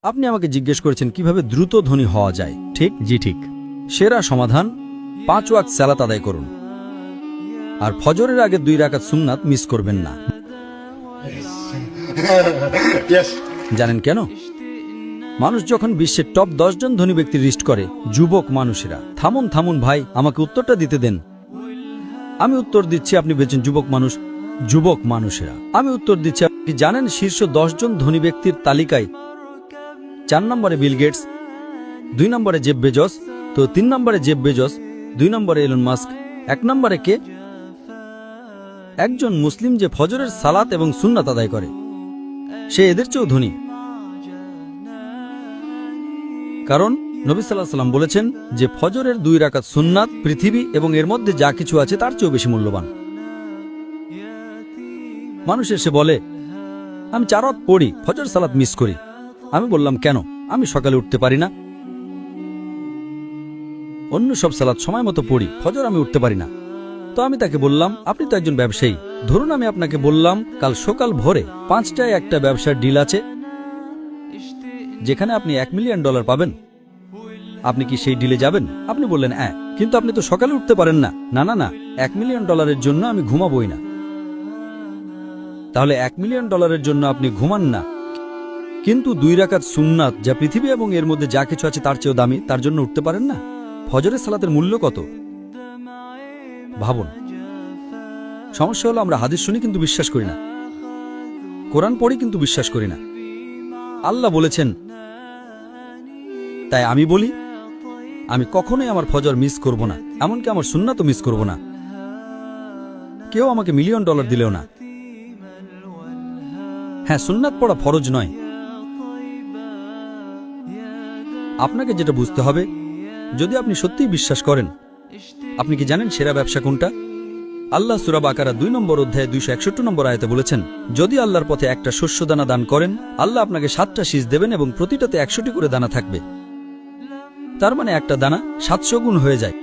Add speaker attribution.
Speaker 1: আপনি আমাকে জিজ্ঞেস করেছেন কিভাবে দ্রুত ধনী হওয়া যায়, ঠিক?
Speaker 2: জি ঠিক।
Speaker 1: সেরা সমাধান 5 ওয়াক্ত সালাত আদায় করুন, আর ফজরের আগে 2 রাকাত সুন্নাত মিস করবেন না। জানেন কেন? মানুষ যখন বিশ্বের টপ 10 জন ধনী ব্যক্তির লিস্ট করে, যুবক মানুষেরা। থামুন থামুন ভাই, আমাকে উত্তরটা দিতে দেন। আমি উত্তর দিচ্ছি, আপনি বেচেন যুবক মানুষ। যুবক মানুষেরা, আমি উত্তর দিচ্ছি। আপনি জানেন শীর্ষ 10 জন ধনী ব্যক্তির তালিকায় 4 নম্বরে বিল গেটস, 2 নম্বরে জেফ বেজস, তো 3 নম্বরে জেফ বেজস, 2 নম্বরে এলন মাস্ক, 1 নম্বরে কে? একজন মুসলিম যে ফজরের সালাত এবং সুন্নাত আদায় করে, সে এদের চেয়েও ধনী। কারণ নবী সাল্লাল্লাহু আলাইহি ওয়াসাল্লাম বলেছেন যে ফজরের 2 রাকাত সুন্নাত পৃথিবী এবং এর মধ্যে যা কিছু আছে তার চেয়েও বেশি মূল্যবান। মানুষ এসে বলে, আমি 4 ওয়াক্ত পড়ি, ফজর সালাত মিস করি। আমি বললাম, কেন? আমি সকালে উঠতে পারি না। অন্য সব সালাত সময় মতো পড়ি, ফজর আমি উঠতে পারি না। তো আমি তাকে বললাম, আপনি তো একজন ব্যবসায়ী, ধরুন আমি আপনাকে বললাম কাল সকাল ভোরে 5টায় একটা ব্যবসার ডিল আছে যেখানে আপনি $1 মিলিয়ন পাবেন। আপনি কি সেই ডিলে যাবেন? আপনি বললেন হ্যাঁ, কিন্তু আপনি তো সকালে উঠতে পারেন না। না না না, $1 মিলিয়ন জন্য আমি ঘুমাবই না। তাহলে $1 মিলিয়ন জন্য আপনি ঘুমান না, কিন্তু 2 রাকাত সুন্নাত যা পৃথিবী এবং এর মধ্যে যা কিছু আছে তার চেয়েও দামি, তার জন্য উঠতে পারেন না? ফজরের সালাতের মূল্য কত ভাবুন। সমস্যা হলো আমরা হাদিস শুনি কিন্তু বিশ্বাস করি না, কোরআন পড়ি কিন্তু বিশ্বাস করি না। আল্লাহ বলেছেন, তাই আমি বলি আমি কখনোই আমার ফজর মিস করব না, এমনকি আমার সুন্নাতও মিস করব না। কেউ আমাকে $1 মিলিয়ন দিলেও না। হ্যাঁ, সুন্নাত পড়া ফরজ নয়। আপনাকে যেটা বুঝতে হবে, যদি আপনি সত্যিই বিশ্বাস করেন, আপনি কি জানেন সেরা ব্যবসা কোনটা? আল্লাহ সূরা বাকারা 2 নম্বর অধ্যায়ে 261 নম্বর আয়াতে বলেছেন, যদি আল্লাহর পথে একটা শস্যদানা দান করেন, আল্লাহ আপনাকে 7টা শীষ দেবেন এবং প্রতিটাতে 100টি করে দানা থাকবে। তার মানে একটা দানা 700 গুণ হয়ে যায়।